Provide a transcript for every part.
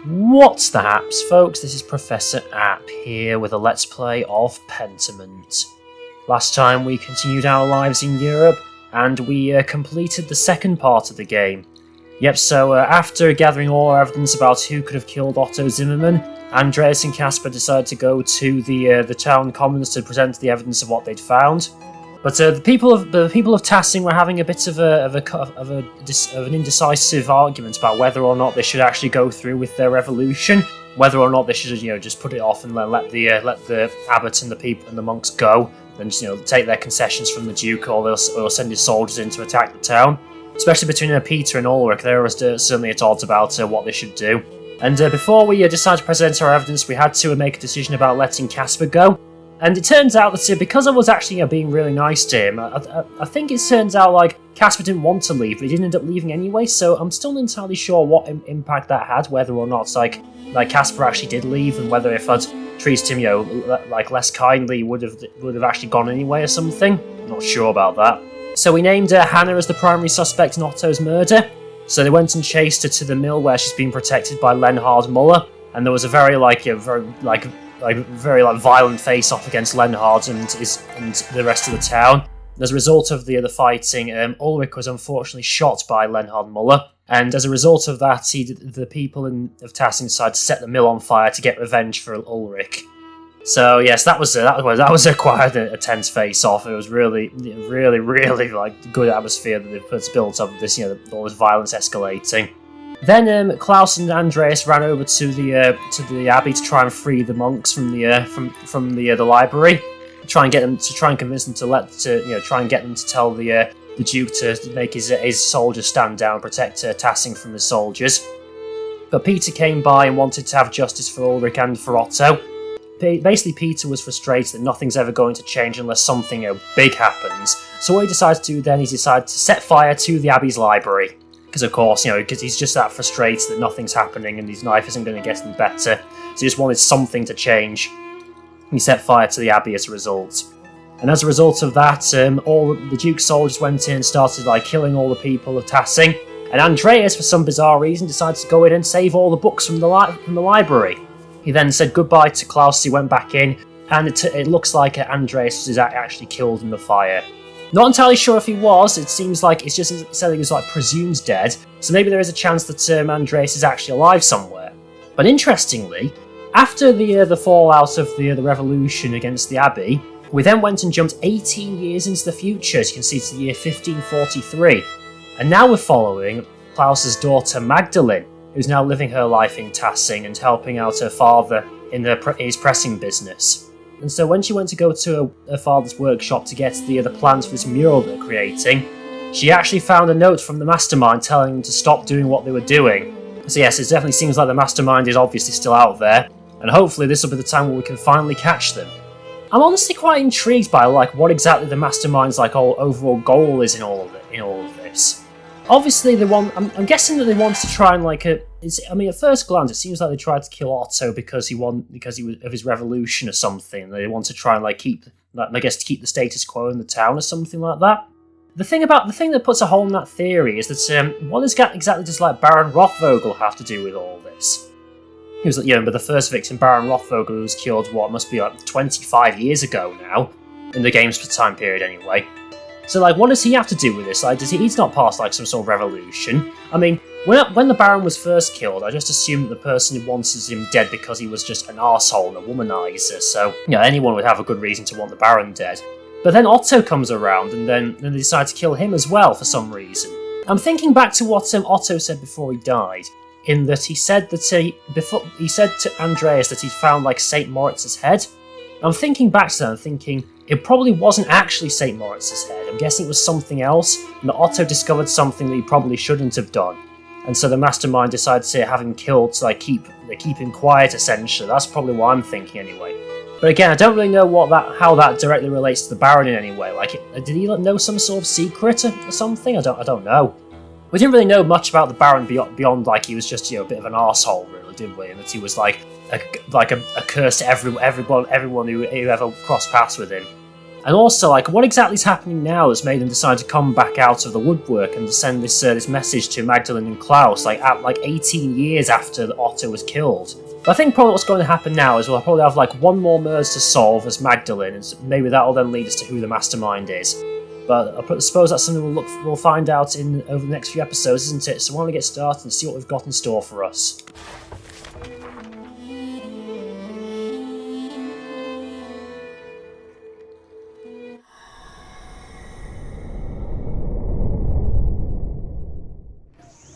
What's the haps, folks? This is Professor App here with a Let's Play of Pentiment. Last time we continued our lives in Europe, and we completed the second part of the game. Yep, so after gathering all our evidence about who could have killed Otto Zimmermann, Andreas and Caspar decided to go to the town commons to present the evidence of what they'd found. But the people of Tassing were having a bit of an indecisive argument about whether or not they should actually go through with their revolution, whether or not they should just put it off and let the abbot and the people and the monks go, and take their concessions from the duke, or they'll send his soldiers in to attack the town. Especially between Peter and Ulrich, they were certainly at odds about what they should do. And before we decided to present our evidence, we had to make a decision about letting Caspar go. And it turns out that because I was actually being really nice to him, I think it turns out like Caspar didn't want to leave, but he didn't end up leaving anyway, so I'm still not entirely sure what impact that had, whether or not like Caspar actually did leave, and whether if I'd treated him less kindly, he would have actually gone anyway or something. I'm not sure about that. So we named Hannah as the primary suspect in Otto's murder. So they went and chased her to the mill where she's being protected by Lenhard Muller, and there was a very violent face-off against Lenhard and the rest of the town. As a result of the fighting, Ulrich was unfortunately shot by Lenhard Muller, and as a result of that, the people of Tassing decided to set the mill on fire to get revenge for Ulrich. So yes, that was quite a tense face-off. It was really good atmosphere that was built up. This all this violence escalating. Then Klaus and Andreas ran over to the abbey to try and free the monks from the library, try and convince them try and get them to tell the duke to make his soldiers stand down, protect Tassing from the soldiers. But Peter came by and wanted to have justice for Ulrich and for Otto. Basically, Peter was frustrated that nothing's ever going to change unless something big happens. So what he decided to do then is to set fire to the abbey's library. Because of course, because he's just that frustrated that nothing's happening and his knife isn't going to get any better. So he just wanted something to change. He set fire to the abbey as a result. And as a result of that, all the Duke's soldiers went in and started killing all the people of Tassing. And Andreas, for some bizarre reason, decided to go in and save all the books from the library. He then said goodbye to Klaus, he went back in, and it looks like Andreas is actually killed in the fire. Not entirely sure if he was. It seems like it said he was presumed dead, so maybe there is a chance that Andreas is actually alive somewhere. But interestingly, after the fallout of the revolution against the abbey, we then went and jumped 18 years into the future, as you can see, to the year 1543, and now we're following Klaus's daughter Magdelene, who's now living her life in Tassing and helping out her father in his pressing business. And so when she went to go to her father's workshop to get the plans for this mural they're creating, she actually found a note from the mastermind telling them to stop doing what they were doing. So yes, it definitely seems like the mastermind is obviously still out there, and hopefully this will be the time where we can finally catch them. I'm honestly quite intrigued by what exactly the mastermind's overall goal is in all of this. Obviously, I'm guessing that they want to try and at first glance, it seems like they tried to kill Otto because he was of his revolution or something. They want to try and keep the status quo in the town or something like that. The thing that puts a hole in that theory is that what exactly does Baron Rothvogel have to do with all this? He was but the first victim, Baron Rothvogel, was killed must be 25 years ago now, in the game's time period anyway. So, what does he have to do with this? He's not past, some sort of revolution. I mean, when the Baron was first killed, I just assumed that the person who wanted him dead because he was just an arsehole and a womanizer, so, anyone would have a good reason to want the Baron dead. But then Otto comes around, and then they decide to kill him as well, for some reason. I'm thinking back to what Otto said before he died, in that he said he said to Andreas that he'd found, St. Moritz's head. I'm thinking back to that and thinking, it probably wasn't actually St. Moritz's head. I'm guessing it was something else, and that Otto discovered something that he probably shouldn't have done. And so the mastermind decided to have him killed to keep him quiet, essentially. That's probably what I'm thinking anyway. But again, I don't really know how that directly relates to the Baron in any way. Did he know some sort of secret or something? I don't know. We didn't really know much about the Baron beyond he was just a bit of an arsehole, really, did we? And that he was a curse to everyone who ever crossed paths with him. And also, like, what exactly is happening now that's made them decide to come back out of the woodwork and to send this message to Magdelene and Klaus, like, 18 years after Otto was killed? But I think probably what's going to happen now is we'll probably have, like, one more murder to solve as Magdelene, and maybe that will then lead us to who the mastermind is. But I suppose that's something we'll find out over the next few episodes, isn't it? So why don't we get started and see what we've got in store for us.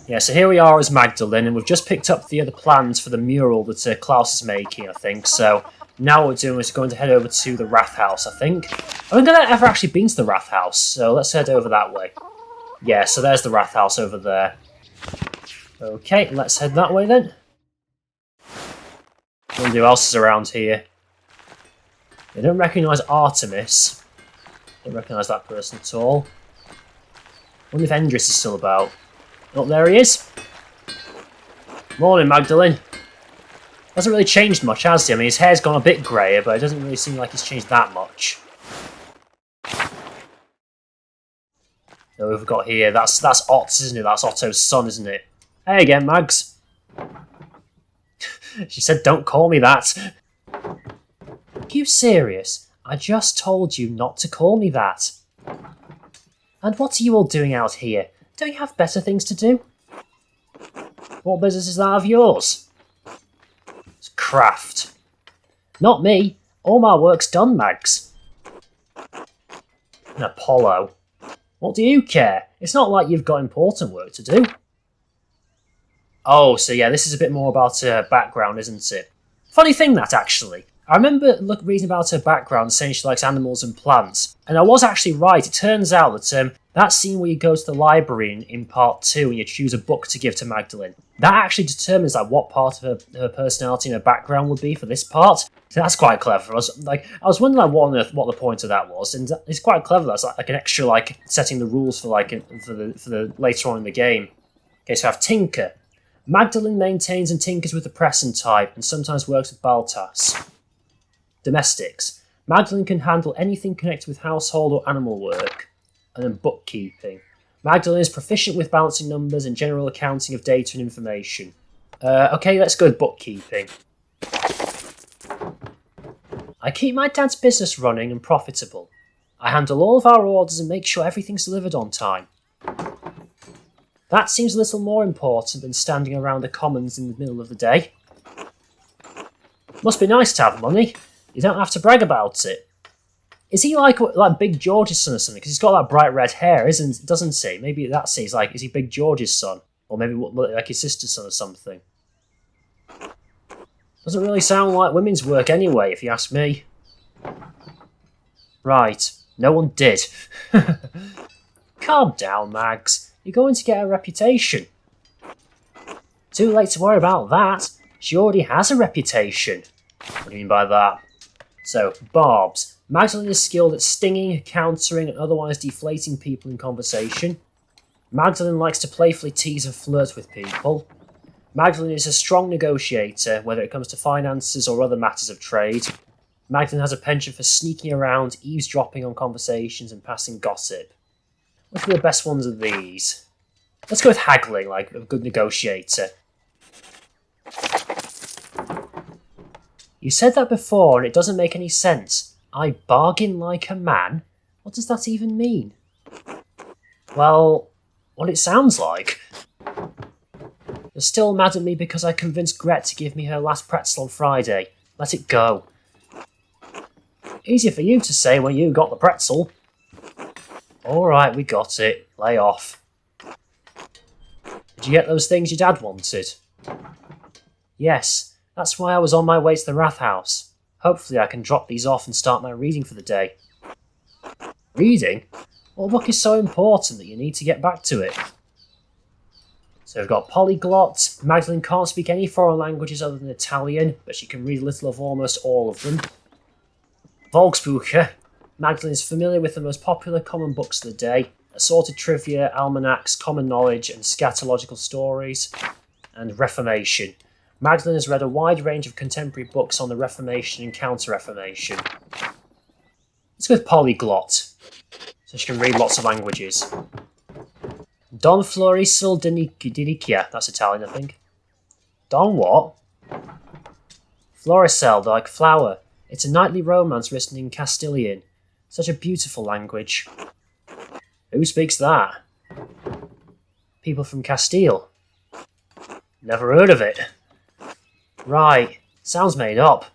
Yeah, so here we are as Magdelene, and we've just picked up the other plans for the mural that Klaus is making, I think. So now what we're doing is going to head over to the Wrath House, I think. I haven't ever actually been to the Wrath House, so let's head over that way. Yeah, so there's the Wrath House over there. Okay, let's head that way then. I wonder who else is around here. I don't recognise Artemis. Don't recognise that person at all. I wonder if Endris is still about. Oh, there he is. Morning, Magdelene. Hasn't really changed much, has he? I mean, his hair's gone a bit greyer, but it doesn't really seem like he's changed that much. So we've got here, that's Otto's, isn't it? That's Otto's son, isn't it? Hey again, Mags. She said, don't call me that. Are you serious? I just told you not to call me that. And what are you all doing out here? Don't you have better things to do? What business is that of yours? It's craft. Not me. All my work's done, Mags. And Apollo. What do you care? It's not like you've got important work to do. Oh, so yeah, this is a bit more about her background, isn't it? Funny thing that, actually. I remember reading about her background saying she likes animals and plants. And I was actually right. It turns out that that scene where you go to the library in part 2 and you choose a book to give to Magdelene, that actually determines like what part of her personality and her background would be for this part. So that's quite clever. I was wondering like, what the point of that was, and it's quite clever. That's like an extra like setting the rules for the later on in the game. Okay, so I have Tinker. Magdelene maintains and tinkers with the Present type and sometimes works with Baltas. Domestics. Magdelene can handle anything connected with household or animal work. And then bookkeeping. Magdelene is proficient with balancing numbers and general accounting of data and information. Okay, let's go with bookkeeping. I keep my dad's business running and profitable. I handle all of our orders and make sure everything's delivered on time. That seems a little more important than standing around the commons in the middle of the day. Must be nice to have money. You don't have to brag about it. Is he like Big George's son or something? Because he's got that bright red hair, doesn't he? Maybe that's it. Is he Big George's son? Or maybe like his sister's son or something? Doesn't really sound like women's work anyway, if you ask me. Right, no one did. Calm down, Mags. You're going to get a reputation. Too late to worry about that. She already has a reputation. What do you mean by that? So, barbs. Magdelene is skilled at stinging, countering, and otherwise deflating people in conversation. Magdelene likes to playfully tease and flirt with people. Magdelene is a strong negotiator, whether it comes to finances or other matters of trade. Magdelene has a penchant for sneaking around, eavesdropping on conversations, and passing gossip. Which are the best ones of these? Let's go with haggling, like a good negotiator. You said that before, and it doesn't make any sense. I bargain like a man? What does that even mean? Well, what it sounds like. You're still mad at me because I convinced Gret to give me her last pretzel on Friday. Let it go. Easier for you to say when you got the pretzel. Alright, we got it. Lay off. Did you get those things your dad wanted? Yes, that's why I was on my way to the Wrath House. Hopefully I can drop these off and start my reading for the day. Reading? What book is so important that you need to get back to it? So we've got Polyglot. Magdelene can't speak any foreign languages other than Italian, but she can read a little of almost all of them. Volksbücher. Magdelene is familiar with the most popular common books of the day, assorted trivia, almanacs, common knowledge, and scatological stories. And Reformation. Magdelene has read a wide range of contemporary books on the Reformation and Counter-Reformation. Let's go with polyglot, so she can read lots of languages. Don Florisil Dinicia. That's Italian, I think. Don what? Floricel, like flower. It's a knightly romance written in Castilian. Such a beautiful language. Who speaks that? People from Castile. Never heard of it. Right, sounds made up.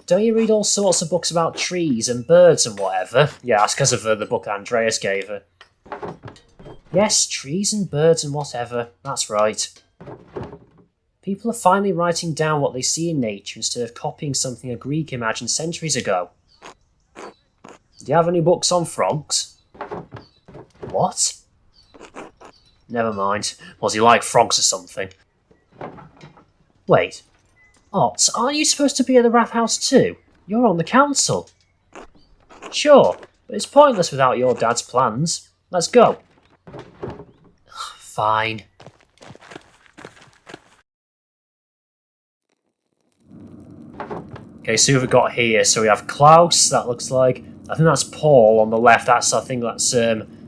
Don't you read all sorts of books about trees and birds and whatever? Yeah, that's because of the book Andreas gave her. Yes, trees and birds and whatever, that's right. People are finally writing down what they see in nature instead of copying something a Greek imagined centuries ago. Do you have any books on frogs? What? Never mind. Was he like frogs or something? Wait. Ott, aren't you supposed to be at the Rath House too? You're on the council. Sure, but it's pointless without your dad's plans. Let's go. Fine. Okay, so we've got here. So we have Klaus. That looks like, I think that's Paul on the left. That's that's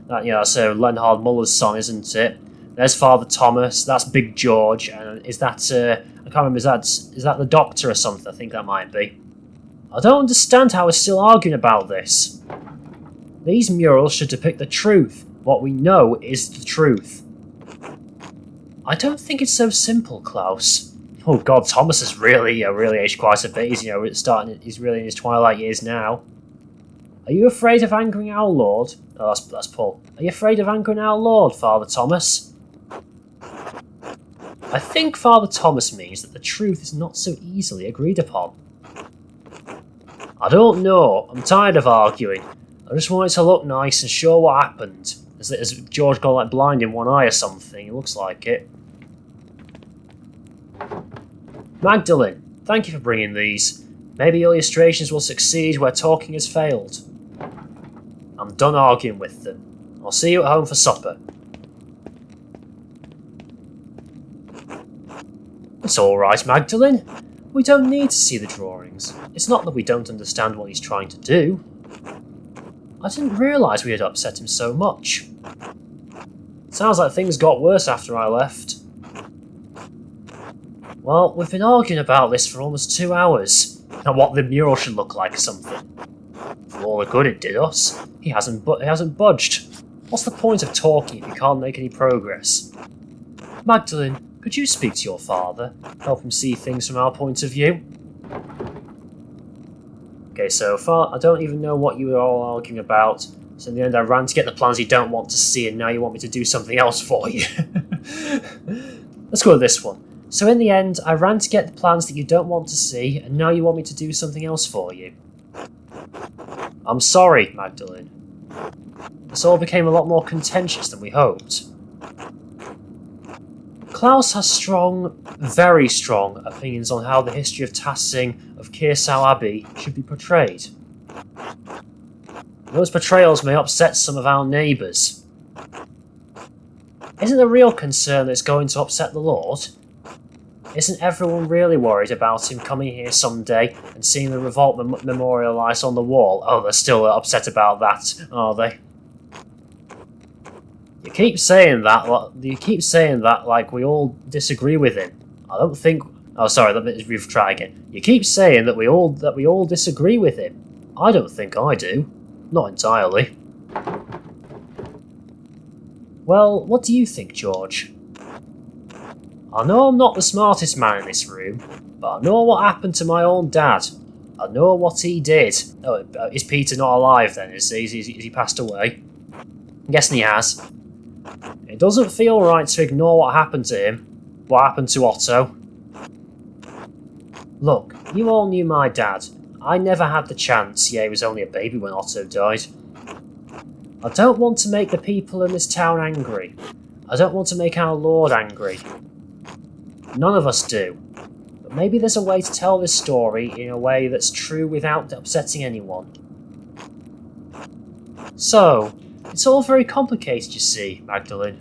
Leonhard Muller's son, isn't it? There's Father Thomas. That's Big George. And is that I can't remember. Is that the Doctor or something? I think that might be. I don't understand how we're still arguing about this. These murals should depict the truth. What we know is the truth. I don't think it's so simple, Klaus. Oh God, Thomas has really aged quite a bit. He's he's really in his twilight years now. Are you afraid of angering our Lord? Oh, that's Paul. Are you afraid of angering our Lord, Father Thomas? I think Father Thomas means that the truth is not so easily agreed upon. I don't know. I'm tired of arguing. I just want it to look nice and show what happened. Has George got like blind in one eye or something? It looks like it. Magdelene, thank you for bringing these. Maybe illustrations will succeed where talking has failed. I'm done arguing with them. I'll see you at home for supper. It's alright, Magdelene. We don't need to see the drawings. It's not that we don't understand what he's trying to do. I didn't realise we had upset him so much. Sounds like things got worse after I left. Well, we've been arguing about this for almost 2 hours, and what the mural should look like or something. For all the good it did us, he hasn't budged. What's the point of talking if you can't make any progress? Magdelene, could you speak to your father? Help him see things from our point of view? Okay, so far, I don't even know what you were all arguing about. So in the end, I ran to get the plans you don't want to see, and now you want me to do something else for you. Let's go with this one. So in the end, I ran to get the plans that you don't want to see, and now you want me to do something else for you. I'm sorry, Magdelene. This all became a lot more contentious than we hoped. Klaus has strong, very strong, opinions on how the history of Tassing of Kirsau Abbey should be portrayed. Those portrayals may upset some of our neighbours. Isn't the real concern that it's going to upset the Lord? Isn't everyone really worried about him coming here someday and seeing the revolt memorialised on the wall? Oh, they're still upset about that, are they? You keep saying that like we all disagree with him. I don't think... Oh, sorry, let me try again. You keep saying that we all disagree with him. I don't think I do. Not entirely. Well, what do you think, George? I know I'm not the smartest man in this room, but I know what happened to my own dad. I know what he did. Oh, is Peter not alive then? Is he passed away? I'm guessing he has. It doesn't feel right to ignore what happened to him. What happened to Otto. Look, you all knew my dad. I never had the chance. Yeah, he was only a baby when Otto died. I don't want to make the people in this town angry. I don't want to make our Lord angry. None of us do. But maybe there's a way to tell this story in a way that's true without upsetting anyone. So, it's all very complicated, you see, Magdelene.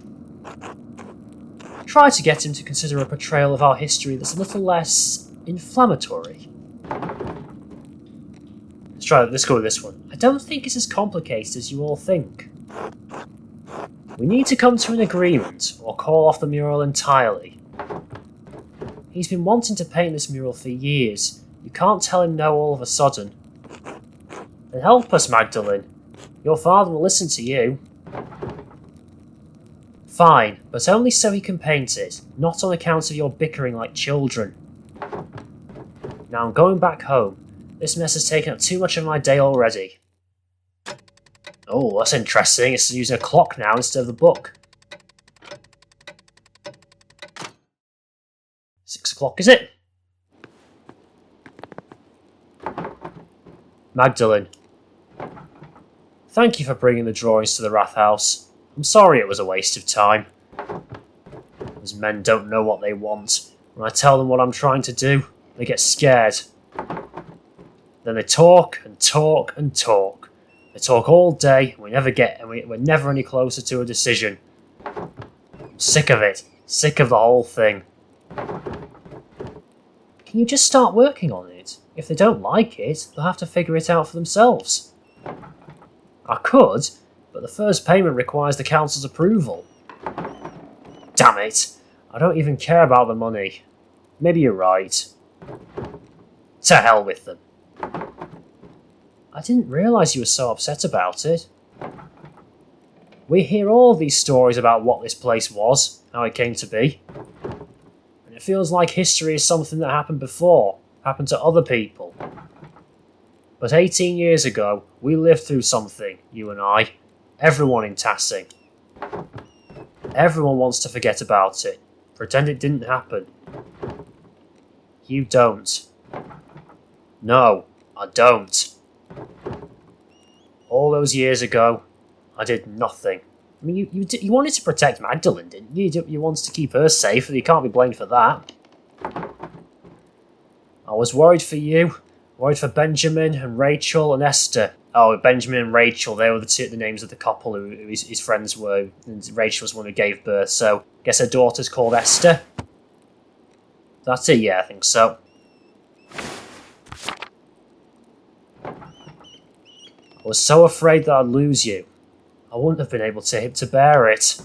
Try to get him to consider a portrayal of our history that's a little less inflammatory. Let's Let's go with this one. I don't think it's as complicated as you all think. We need to come to an agreement, or call off the mural entirely. He's been wanting to paint this mural for years. You can't tell him no all of a sudden. Then help us, Magdelene. Your father will listen to you. Fine, but only so he can paint it, not on account of your bickering like children. Now I'm going back home. This mess has taken up too much of my day already. Oh, that's interesting. It's using a clock now instead of the book. 6 o'clock, is it? Magdelene. Thank you for bringing the drawings to the Wrath House. I'm sorry it was a waste of time. Those men don't know what they want. When I tell them what I'm trying to do, they get scared. Then they talk and talk and talk. They talk all day, and we're never any closer to a decision. I'm sick of it. Sick of the whole thing. Can you just start working on it? If they don't like it, they'll have to figure it out for themselves. I could, but the first payment requires the council's approval. Damn it! I don't even care about the money. Maybe you're right. To hell with them. I didn't realise you were so upset about it. We hear all these stories about what this place was, how it came to be. And it feels like history is something that happened before, happened to other people. But 18 years ago, we lived through something, you and I. Everyone in Tassing. Everyone wants to forget about it, pretend it didn't happen. You don't. No, I don't. All those years ago, I did nothing. I mean, you wanted to protect Magdelene, didn't you? You wanted to keep her safe, and you can't be blamed for that. I was worried for you, worried for Benjamin and Rachel and Esther. Oh, Benjamin and Rachel, they were the names of the couple who his friends were, and Rachel was the one who gave birth, so I guess her daughter's called Esther. That's it, yeah, I think so. I was so afraid that I'd lose you. I wouldn't have been able to bear it.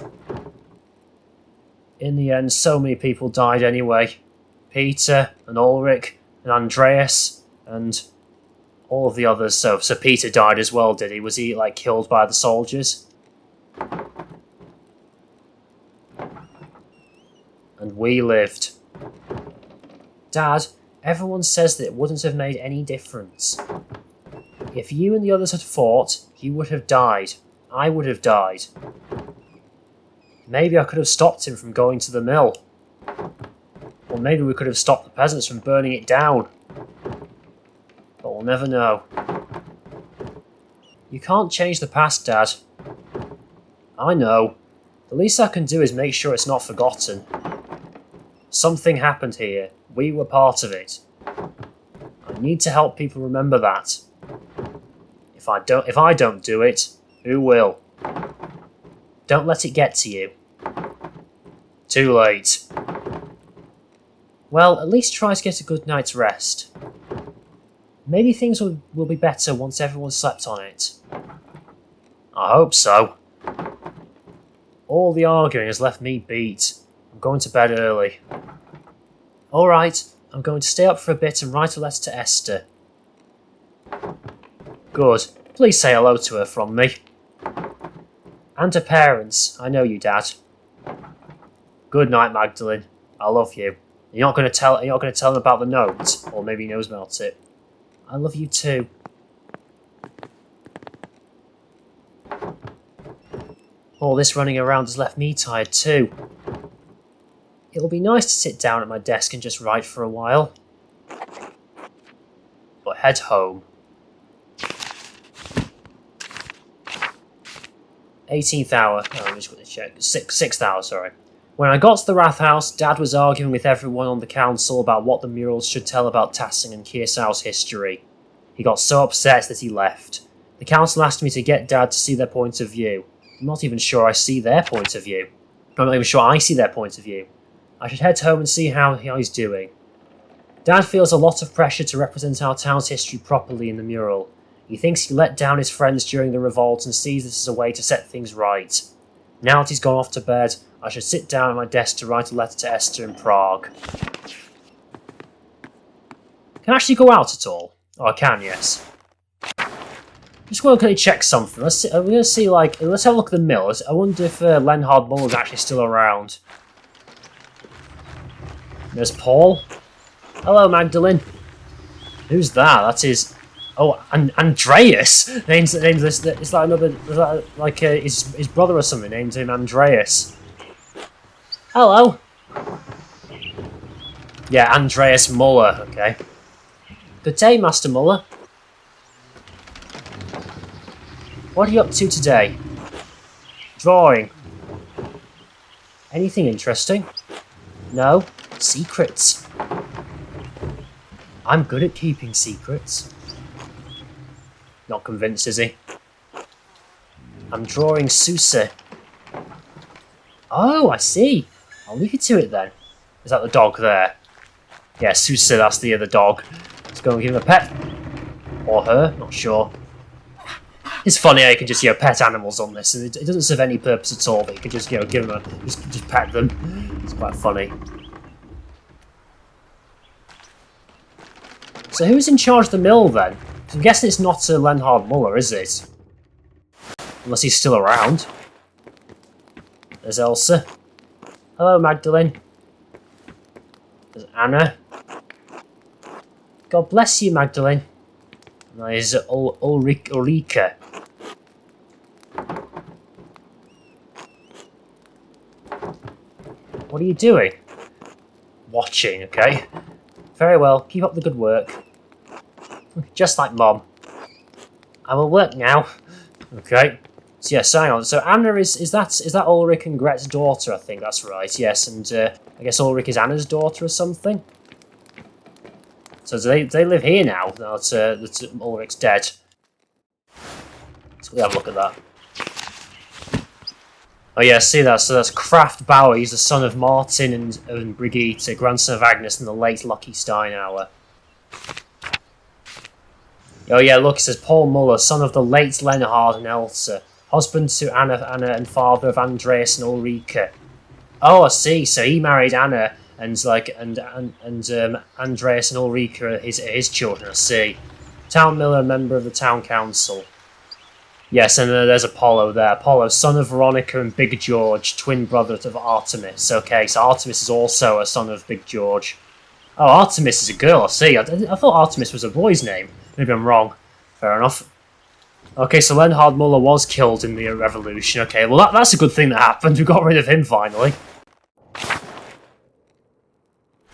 In the end, so many people died anyway. Peter and Ulrich and Andreas and all of the others. So Peter died as well, did he? Was he like killed by the soldiers? And we lived. Dad, everyone says that it wouldn't have made any difference. If you and the others had fought, you would have died. I would have died. Maybe I could have stopped him from going to the mill. Or maybe we could have stopped the peasants from burning it down. But we'll never know. You can't change the past, Dad. I know. The least I can do is make sure it's not forgotten. Something happened here. We were part of it. I need to help people remember that. If I don't do it, who will? Don't let it get to you. Too late. Well, at least try to get a good night's rest. Maybe things will be better once everyone's slept on it. I hope so. All the arguing has left me beat. I'm going to bed early. Alright, I'm going to stay up for a bit and write a letter to Esther. Good. Please say hello to her from me. And her parents. I know you, Dad. Good night, Magdelene. I love you. You're not going to tell them about the note, or maybe he knows about it. I love you too. All this running around has left me tired too. It'll be nice to sit down at my desk and just write for a while. But head home. 18th hour. Oh, I'm just going to check. 6th hour, sorry. When I got to the Wrath House, Dad was arguing with everyone on the council about what the murals should tell about Tassing and Kearsau's history. He got so upset that he left. The council asked me to get Dad to see their point of view. I'm not even sure I see their point of view. I'm not even sure I see their point of view. I should head home and see how he's doing. Dad feels a lot of pressure to represent our town's history properly in the mural. He thinks he let down his friends during the revolt and sees this as a way to set things right. Now that he's gone off to bed, I should sit down at my desk to write a letter to Esther in Prague. Can I actually go out at all? Oh, I can, yes. Just want to check something. Let's see. I'm gonna see, like, let's have a look at the mill. I wonder if Leonhard Muller's actually still around. There's Paul. Hello, Magdelene. Who's that? That is. Oh, Andreas. Names this. Is that another? Is that like his brother or something? Named him Andreas. Hello. Yeah, Andreas Muller. Okay. Good day, Master Muller. What are you up to today? Drawing. Anything interesting? No. Secrets. I'm good at keeping secrets. Not convinced, is he? I'm drawing Susa. Oh, I see. I'll leave you to it then. Is that the dog there? Yeah, Susa, that's the other dog. Let's go and give him a pet. Or her, not sure. It's funny how you can just, pet animals on this, and it doesn't serve any purpose at all, but you can just, give them just pet them. It's quite funny. So who's in charge of the mill then? I'm guessing it's not Leonhard Muller, is it? Unless he's still around. There's Elsa. Hello, Magdelene. There's Anna. God bless you, Magdelene. And there's Ulrika. What are you doing? Watching, okay. Very well, keep up the good work. Just like Mom. I will work now. Okay. So yes, hang on. So Anna is that Ulrich and Gret's daughter? I think that's right. Yes, and I guess Ulrich is Anna's daughter or something. So they live here now. Now that Ulrich's dead. So we'll have a look at that. Oh yeah, see that. So that's Kraft Bauer. He's the son of Martin and Brigitte, grandson of Agnes and the late Lucky Steinauer. Oh yeah, look, it says Paul Muller, son of the late Leonhard and Elsa, husband to Anna and father of Andreas and Ulrika. Oh, I see. So he married Anna and Andreas and Ulrika are his children. I see. Town miller, member of the town council. Yes, and there's Apollo there. Apollo, son of Veronica and Big George, twin brother of Artemis. Okay, so Artemis is also a son of Big George. Oh, Artemis is a girl, I see. I thought Artemis was a boy's name. Maybe I'm wrong. Fair enough. Okay, so Leonhard Muller was killed in the revolution. Okay, well that's a good thing that happened. We got rid of him finally.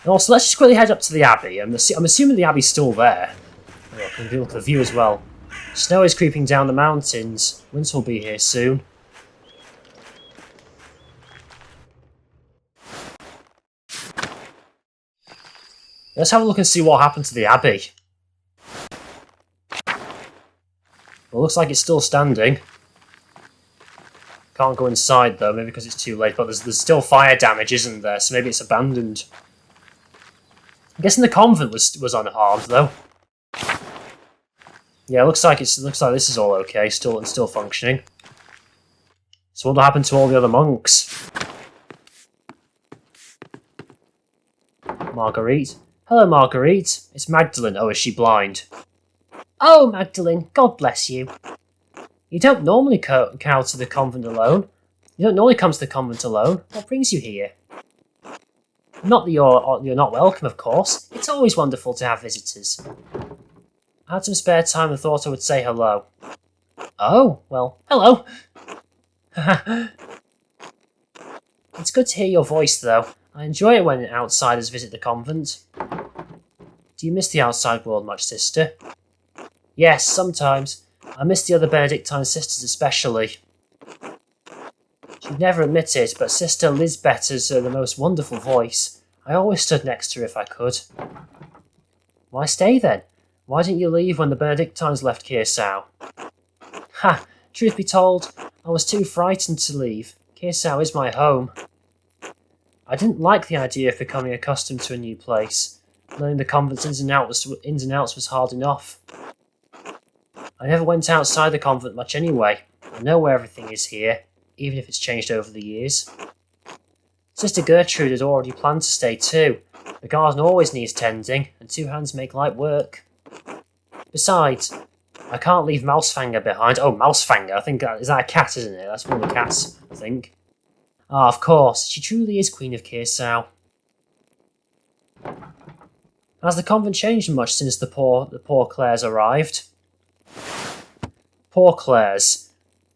And also, let's just quickly head up to the Abbey. I'm assuming the Abbey's still there. Oh, I can look at the view as well. Snow is creeping down the mountains. Winter will be here soon. Let's have a look and see what happened to the Abbey. Well, looks like it's still standing. Can't go inside though, maybe because it's too late, but there's still fire damage, isn't there? So maybe it's abandoned. I'm guessing the convent was unharmed though. Yeah, looks like this is all okay, still functioning. So what happened to all the other monks? Marguerite. Hello, Marguerite. It's Magdelene. Oh, is she blind? Oh, Magdelene, God bless you. You don't normally come to the convent alone. You don't normally come to the convent alone. What brings you here? Not that you're not welcome, of course. It's always wonderful to have visitors. I had some spare time and thought I would say hello. Oh, well, hello. It's good to hear your voice, though. I enjoy it when outsiders visit the convent. Do you miss the outside world much, sister? Yes, sometimes. I miss the other Benedictine sisters especially. She'd never admit it, but Sister Lisbeth has the most wonderful voice. I always stood next to her if I could. Why stay then? Why didn't you leave when the Benedictines left Kirsau? Ha! Truth be told, I was too frightened to leave. Kirsau is my home. I didn't like the idea of becoming accustomed to a new place. Learning the convent's ins and outs was hard enough. I never went outside the convent much anyway. I know where everything is here, even if it's changed over the years. Sister Gertrude had already planned to stay too. The garden always needs tending, and 2 hands make light work. Besides, I can't leave Mousefanger behind. Oh, Mousefanger, I think, is that a cat, isn't it? That's one of the cats, I think. Ah, of course, she truly is Queen of Kirsau. Has the convent changed much since the poor Clares arrived? Poor Clares.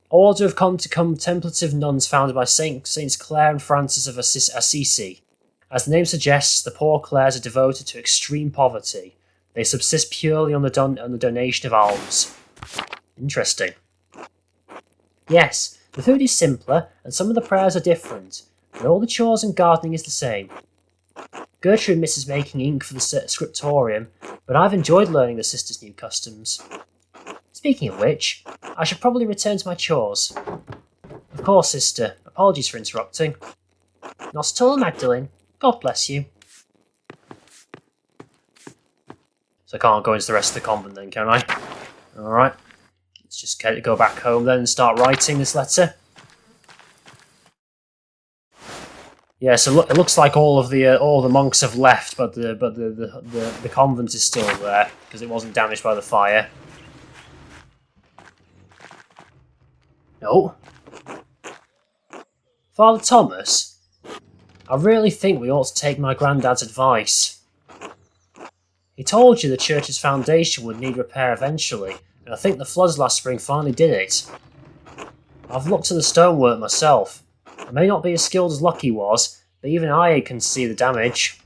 Order of contemplative nuns founded by Saints Clare and Francis of Assisi. As the name suggests, the poor Clares are devoted to extreme poverty. They subsist purely on the donation of alms. Interesting. Yes, the food is simpler, and some of the prayers are different, but all the chores and gardening is the same. Gertrude misses making ink for the scriptorium, but I've enjoyed learning the sisters' new customs. Speaking of which, I should probably return to my chores. Of course, sister. Apologies for interrupting. Not at all, Magdelene. God bless you. So I can't go into the rest of the convent then, can I? Alright. Let's just go back home then and start writing this letter. Yeah, so it looks like all the monks have left, but the convent is still there because it wasn't damaged by the fire. No. Father Thomas, I really think we ought to take my granddad's advice. He told you the church's foundation would need repair eventually, and I think the floods last spring finally did it. I've looked at the stonework myself. I may not be as skilled as Lucky was, but even I can see the damage.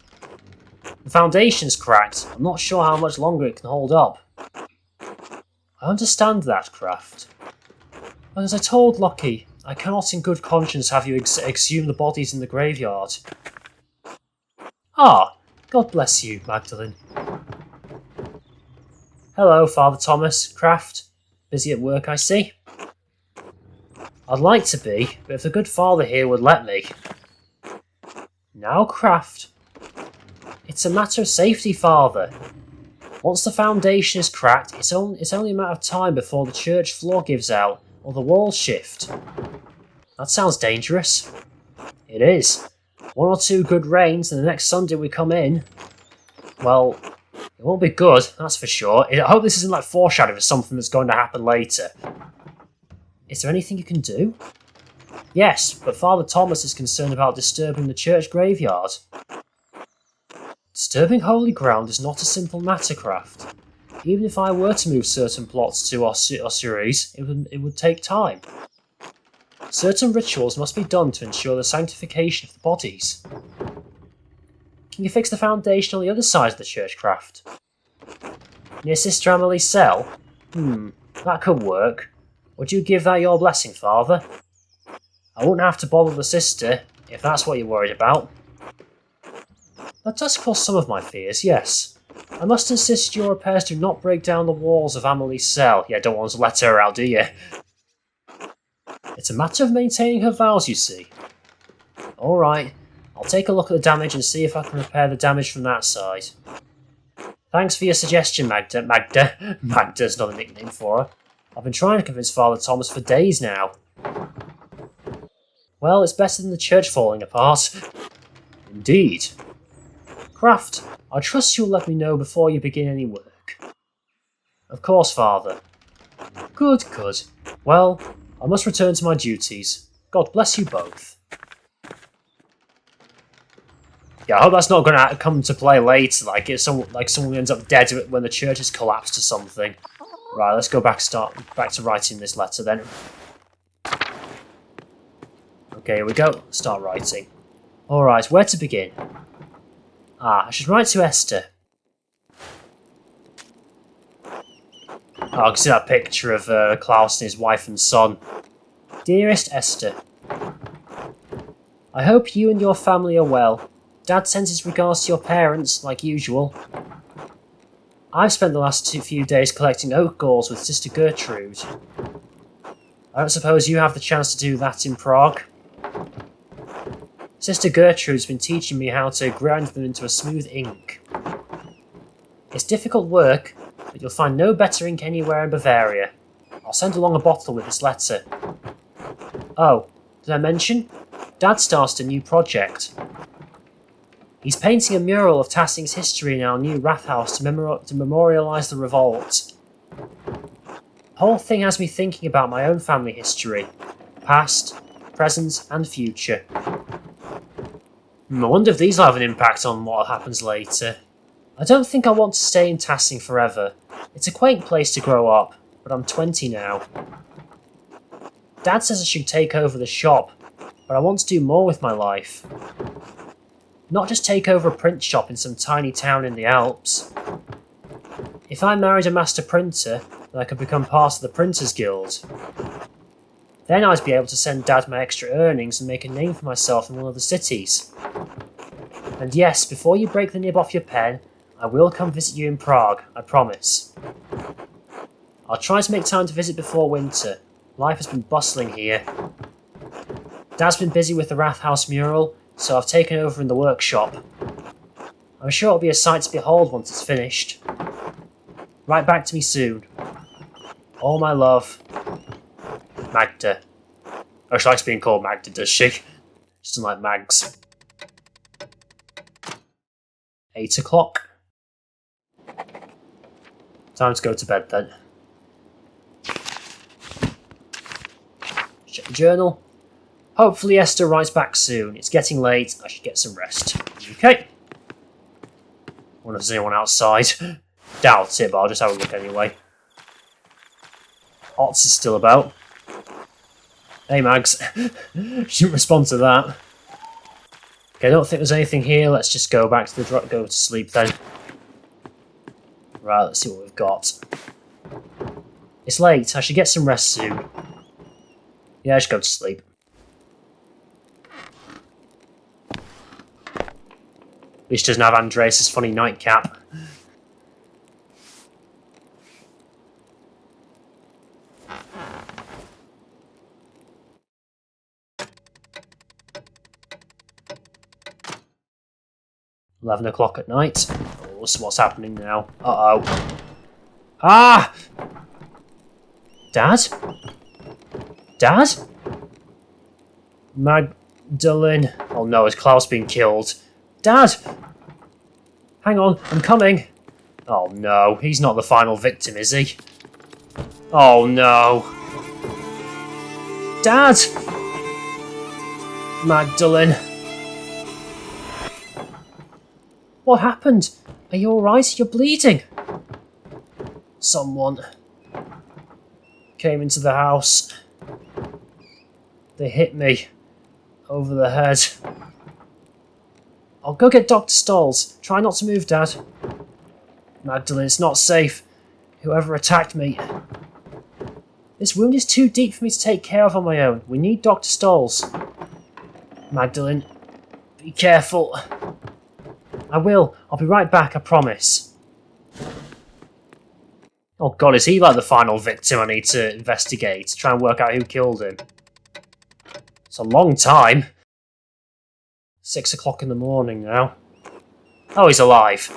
The foundation's cracked. I'm not sure how much longer it can hold up. I understand that, Kraft. But as I told Lucky, I cannot in good conscience have you exhume the bodies in the graveyard. Ah, God bless you, Magdelene. Hello, Father Thomas, Kraft. Busy at work, I see. I'd like to be, but if the good father here would let me. Now, Kraft. It's a matter of safety, Father. Once the foundation is cracked, it's only a matter of time before the church floor gives out, or the walls shift. That sounds dangerous. It is. 1 or 2 good rains, and the next Sunday we come in. Well, it won't be good, that's for sure. I hope this isn't like foreshadowing of something that's going to happen later. Is there anything you can do? Yes, but Father Thomas is concerned about disturbing the church graveyard. Disturbing holy ground is not a simple matter, Kraft. Even if I were to move certain plots to ossuaries, it would take time. Certain rituals must be done to ensure the sanctification of the bodies. Can you fix the foundation on the other side of the church, Kraft? Near Sister Amelie's cell? That could work. Would you give that your blessing, Father? I wouldn't have to bother the sister, if that's what you're worried about. That does cross some of my fears, yes. I must insist your repairs do not break down the walls of Amelie's cell. Yeah, don't want to let her out, do you? It's a matter of maintaining her vows, you see. Alright, I'll take a look at the damage and see if I can repair the damage from that side. Thanks for your suggestion, Magda. Magda's another nickname for her. I've been trying to convince Father Thomas for days now. Well, it's better than the church falling apart. Indeed. Kraft, I trust you'll let me know before you begin any work. Of course, Father. Good, good. Well, I must return to my duties. God bless you both. Yeah, I hope that's not going to come to play later, like someone ends up dead when the church has collapsed or something. Right, let's go back to writing this letter then. Okay, here we go. Start writing. Alright, where to begin? I should write to Esther. I can see that picture of Klaus and his wife and son. Dearest Esther, I hope you and your family are well. Dad sends his regards to your parents, like usual. I've spent the last few days collecting oak galls with Sister Gertrude. I don't suppose you have the chance to do that in Prague? Sister Gertrude's been teaching me how to grind them into a smooth ink. It's difficult work, but you'll find no better ink anywhere in Bavaria. I'll send along a bottle with this letter. Oh, did I mention? Dad started a new project. He's painting a mural of Tassing's history in our new Rathhouse to memorialise the revolt. The whole thing has me thinking about my own family history. Past, present and future. I wonder if these will have an impact on what happens later. I don't think I want to stay in Tassing forever. It's a quaint place to grow up, but I'm 20 now. Dad says I should take over the shop, but I want to do more with my life. Not just take over a print shop in some tiny town in the Alps. If I married a master printer, then I could become part of the Printers Guild. Then I'd be able to send Dad my extra earnings and make a name for myself in one of the cities. And yes, before you break the nib off your pen, I will come visit you in Prague, I promise. I'll try to make time to visit before winter. Life has been bustling here. Dad's been busy with the Rathhouse mural, so I've taken over in the workshop. I'm sure it'll be a sight to behold once it's finished. Write back to me soon. All my love, Magda. Oh, she likes being called Magda, does she? She doesn't like Mags. 8 o'clock. Time to go to bed then. Check the journal. Hopefully Esther writes back soon. It's getting late. I should get some rest. Okay. Wonder if there's anyone outside. Doubt it, but I'll just have a look anyway. Otts is still about. Hey, Mags. She didn't respond to that. Okay, I don't think there's anything here. Let's just go back to the go to sleep then. Right, let's see what we've got. It's late. I should get some rest soon. Yeah, I should go to sleep. At least doesn't have Andreas' funny nightcap. £11 at night. Oh, so what's happening now? Uh-oh. Ah! Dad? Dad? Magdelene. Oh no, has Klaus been killed? Dad! Hang on, I'm coming. Oh no, he's not the final victim, is he? Oh no. Dad! Magdelene. What happened? Are you alright? You're bleeding. Someone came into the house. They hit me over the head. I'll go get Dr. Stolz. Try not to move, Dad. Magdelene, it's not safe. Whoever attacked me. This wound is too deep for me to take care of on my own. We need Dr. Stolz. Magdelene, be careful. I will. I'll be right back, I promise. Oh god, is he like the final victim I need to investigate? Try and work out who killed him. It's a long time. 6 o'clock in the morning now. Oh, he's alive.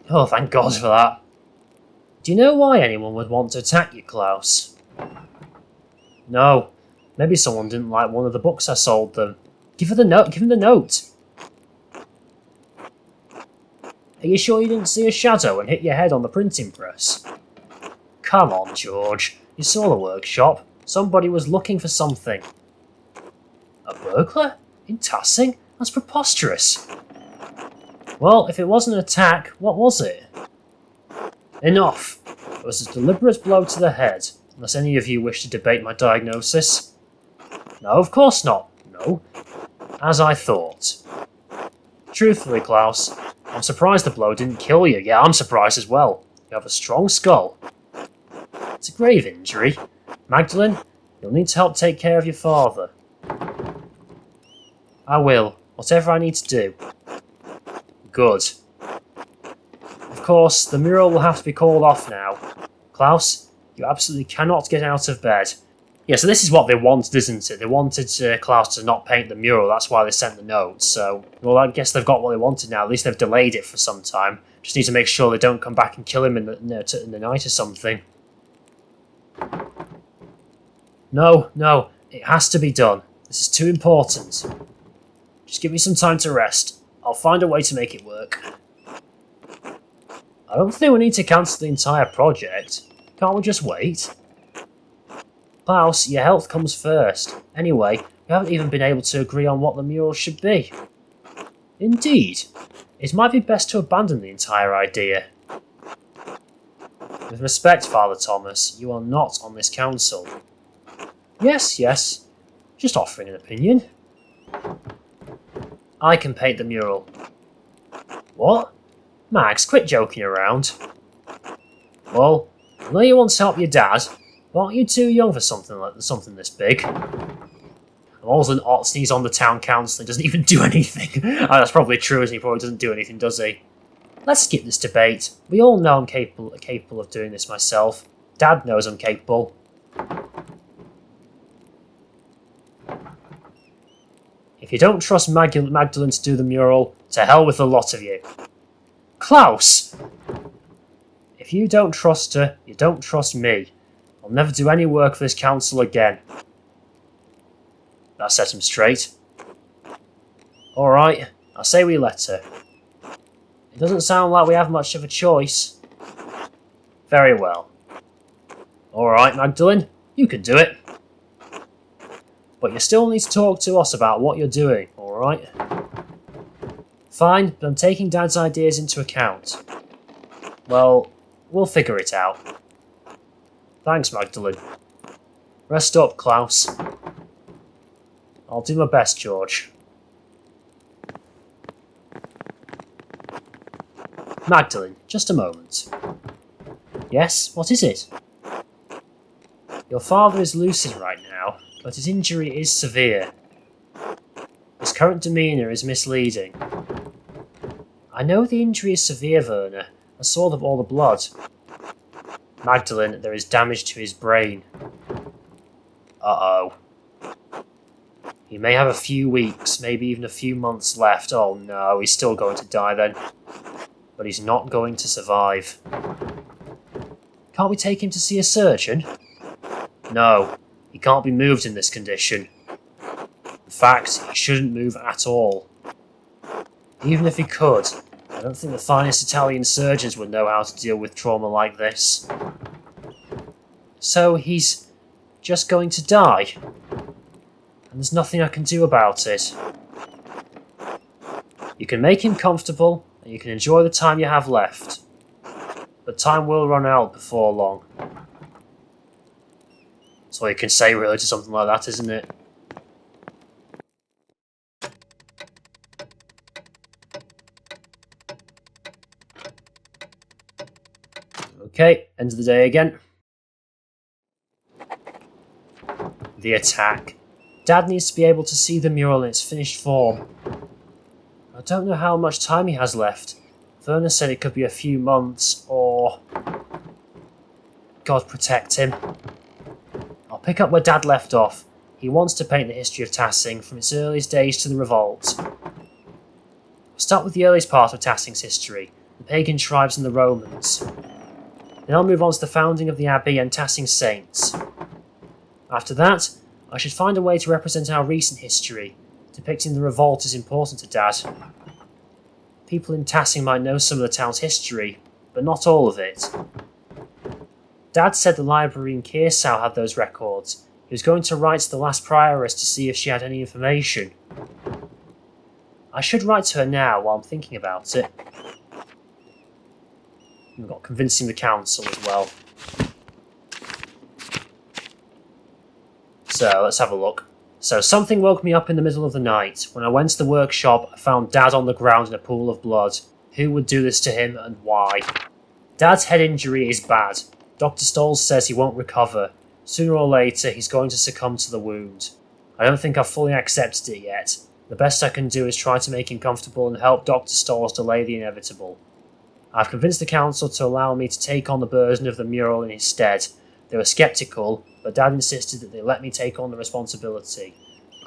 Oh, thank God for that. Do you know why anyone would want to attack you, Klaus? No. Maybe someone didn't like one of the books I sold them. Give her the note. Give him the note. Are you sure you didn't see a shadow and hit your head on the printing press? Come on, George. You saw the workshop. Somebody was looking for something. A burglar? In Tassing? That's preposterous. Well, if it wasn't an attack, what was it? Enough. It was a deliberate blow to the head, unless any of you wish to debate my diagnosis. No, of course not. No. As I thought. Truthfully, Klaus, I'm surprised the blow didn't kill you. Yeah, I'm surprised as well. You have a strong skull. It's a grave injury. Magdelene, you'll need to help take care of your father. I will. Whatever I need to do. Good. Of course, the mural will have to be called off now. Klaus, you absolutely cannot get out of bed. Yeah, so this is what they wanted, isn't it? They wanted Klaus to not paint the mural, that's why they sent the note. So, well, I guess they've got what they wanted now. At least they've delayed it for some time. Just need to make sure they don't come back and kill him in the night or something. No, no, it has to be done. This is too important. Just give me some time to rest. I'll find a way to make it work. I don't think we need to cancel the entire project. Can't we just wait? Klaus, your health comes first. Anyway, we haven't even been able to agree on what the mural should be. Indeed. It might be best to abandon the entire idea. With respect, Father Thomas, you are not on this council. Yes, yes. Just offering an opinion. I can paint the mural. What? Max, quit joking around. Well, I know you want to help your dad, but aren't you too young for something this big? All's an Otsney's on the town council and doesn't even do anything. That's probably true, as he probably doesn't do anything, does he? Let's skip this debate. We all know I'm capable of doing this myself. Dad knows I'm capable. If you don't trust Magdelene to do the mural, to hell with the lot of you. Klaus! If you don't trust her, you don't trust me. I'll never do any work for this council again. That set him straight. Alright, I say we let her. It doesn't sound like we have much of a choice. Very well. Alright, Magdelene, you can do it. But you still need to talk to us about what you're doing, alright? Fine, but I'm taking Dad's ideas into account. Well, we'll figure it out. Thanks, Magdelene. Rest up, Klaus. I'll do my best, George. Magdelene, just a moment. Yes, what is it? Your father is lucid right now, but his injury is severe. His current demeanour is misleading. I know the injury is severe, Werner. I saw all the blood. Magdelene, there is damage to his brain. Uh-oh. He may have a few weeks, maybe even a few months left. Oh no, he's still going to die then. But he's not going to survive. Can't we take him to see a surgeon? No, he can't be moved in this condition. In fact, he shouldn't move at all. Even if he could, I don't think the finest Italian surgeons would know how to deal with trauma like this. So he's just going to die? And there's nothing I can do about it. You can make him comfortable, and you can enjoy the time you have left. But time will run out before long. That's all you can say really to something like that, isn't it? Okay, end of the day again. The attack. Dad needs to be able to see the mural in its finished form. I don't know how much time he has left. Werner said it could be a few months, or... God protect him. I'll pick up where Dad left off. He wants to paint the history of Tassing from its earliest days to the revolt. I'll start with the earliest part of Tassing's history, the pagan tribes and the Romans. Then I'll move on to the founding of the Abbey and Tassing's saints. After that, I should find a way to represent our recent history, depicting the revolt as important to Dad. People in Tassing might know some of the town's history, but not all of it. Dad said the library in Kearsau had those records. He was going to write to the last prioress to see if she had any information. I should write to her now while I'm thinking about it. We've got convincing the council as well. So, let's have a look. So, something woke me up in the middle of the night. When I went to the workshop, I found Dad on the ground in a pool of blood. Who would do this to him, and why? Dad's head injury is bad. Dr. Stolz says he won't recover. Sooner or later, he's going to succumb to the wound. I don't think I've fully accepted it yet. The best I can do is try to make him comfortable and help Dr. Stolz delay the inevitable. I've convinced the council to allow me to take on the burden of the mural in his stead. They were sceptical, but Dad insisted that they let me take on the responsibility.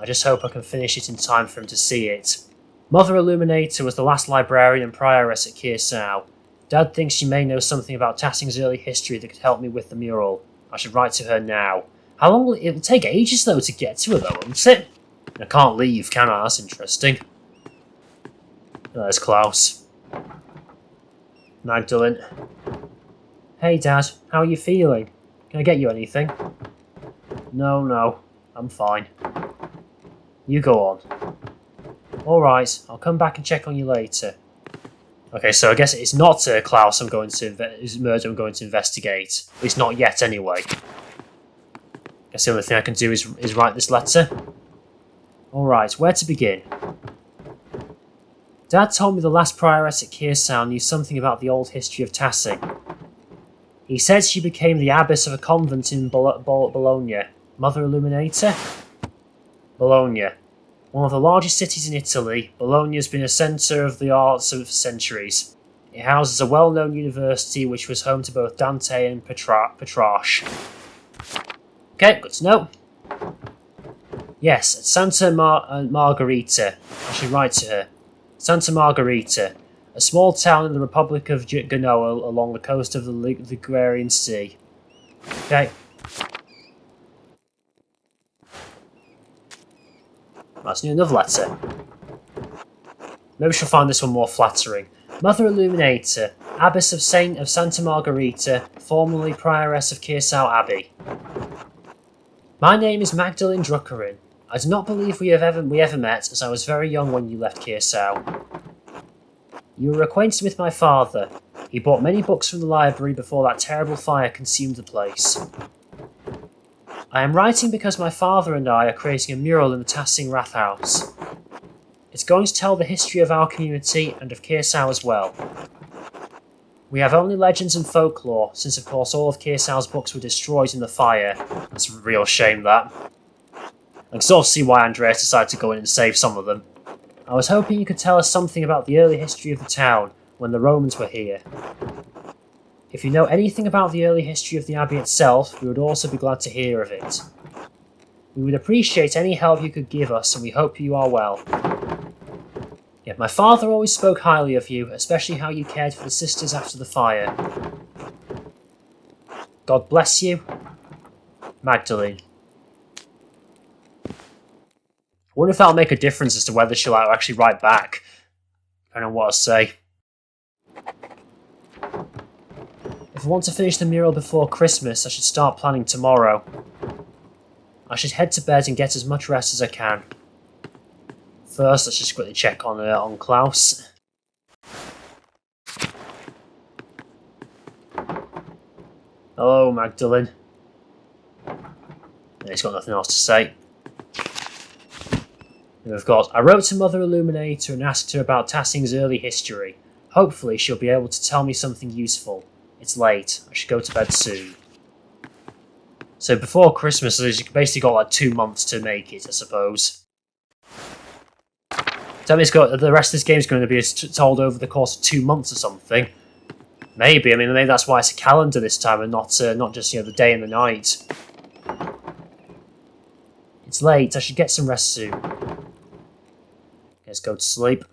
I just hope I can finish it in time for him to see it. Mother Illuminator was the last librarian and prioress at Kirsau. Dad thinks she may know something about Tassing's early history that could help me with the mural. I should write to her now. How long will it will take ages though to get to her though, won't it? I can't leave, can I? That's interesting. There's Klaus. Magdalene. Hey Dad, how are you feeling? Can I get you anything? No, I'm fine. You go on. Alright, I'll come back and check on you later. Okay, so I guess it's not Klaus his murder I'm going to investigate. At least not yet, anyway. I guess the only thing I can do is write this letter. Alright, where to begin? Dad told me the last prioress at Kirsau knew something about the old history of Tassing. He said she became the abbess of a convent in Bologna. Mother Illuminator? Bologna. One of the largest cities in Italy, Bologna has been a centre of the arts for centuries. It houses a well-known university which was home to both Dante and Petrarch. Okay, good to know. Yes, at Santa Margherita. I should write to her. Santa Margherita, a small town in the Republic of Genoa along the coast of the Ligurian Sea. Okay. That's another letter. Maybe she'll find this one more flattering. Mother Illuminator, Abbess of Santa Margherita, formerly Prioress of Kirsau Abbey. My name is Magdelene Druckerin. I do not believe we ever met, as I was very young when you left Kirsau. You were acquainted with my father. He bought many books from the library before that terrible fire consumed the place. I am writing because my father and I are creating a mural in the Tassing Rathaus. It's going to tell the history of our community and of Kirsau as well. We have only legends and folklore, since of course all of Kirsau's books were destroyed in the fire. It's a real shame that. I can sort of see why Andreas decided to go in and save some of them. I was hoping you could tell us something about the early history of the town, when the Romans were here. If you know anything about the early history of the abbey itself, we would also be glad to hear of it. We would appreciate any help you could give us, and we hope you are well. Yet my father always spoke highly of you, especially how you cared for the sisters after the fire. God bless you, Magdalene. I wonder if that'll make a difference as to whether she'll actually write back. Depending on what I say. If I want to finish the mural before Christmas, I should start planning tomorrow. I should head to bed and get as much rest as I can. First, let's just quickly check on Klaus. Hello, Magdalene. He's got nothing else to say. And we've got, I wrote to Mother Illuminator and asked her about Tassing's early history. Hopefully she'll be able to tell me something useful. It's late. I should go to bed soon. So before Christmas, you've basically got like 2 months to make it, I suppose. So the rest of this game is going to be told over the course of 2 months or something. Maybe. I mean, maybe that's why it's a calendar this time and not just the day and the night. It's late. I should get some rest soon. Let's go to sleep.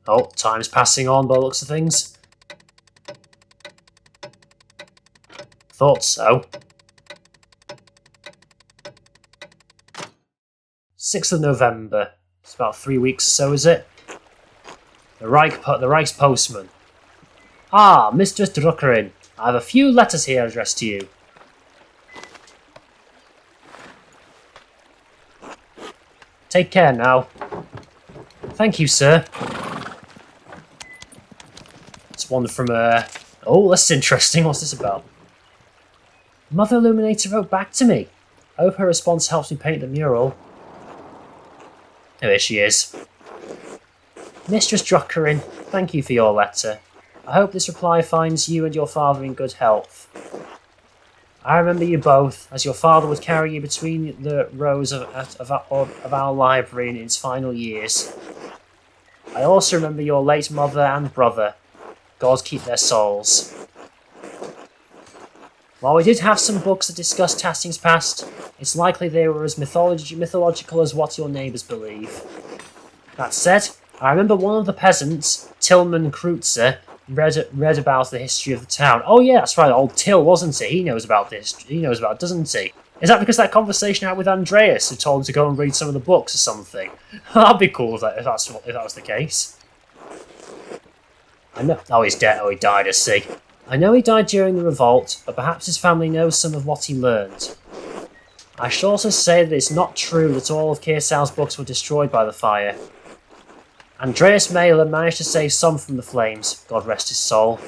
Oh, time's passing on by the looks of things. Thought so. 6th of November. It's about 3 weeks or so, is it? The Reich's postman. Ah, Mr. Druckerin. I have a few letters here addressed to you. Take care now. Thank you, sir. It's one from oh, that's interesting. What's this about? Mother Illuminator wrote back to me. I hope her response helps me paint the mural. Oh, there she is. Mistress Druckerin, Thank you for your letter. I hope this reply finds you and your father in good health. I remember you both, as your father would carry you between the rows of our library in its final years. I also remember your late mother and brother. God keep their souls. While we did have some books that discussed Tassing's past, it's likely they were as mythological as what your neighbours believe. That said, I remember one of the peasants, Tillman Kreutzer, read about the history of the town. Oh yeah, that's right, old Till, wasn't he? He knows about this. He knows about it, doesn't he? Is that because that conversation I had with Andreas, who told him to go and read some of the books or something? That'd be cool if that was the case. I know. Oh, he's dead. Oh, he died, I see. I know he died during the revolt, but perhaps his family knows some of what he learned. I should also say that it's not true that all of Kearsau's books were destroyed by the fire. Andreas Mailer managed to save some from the flames, God rest his soul.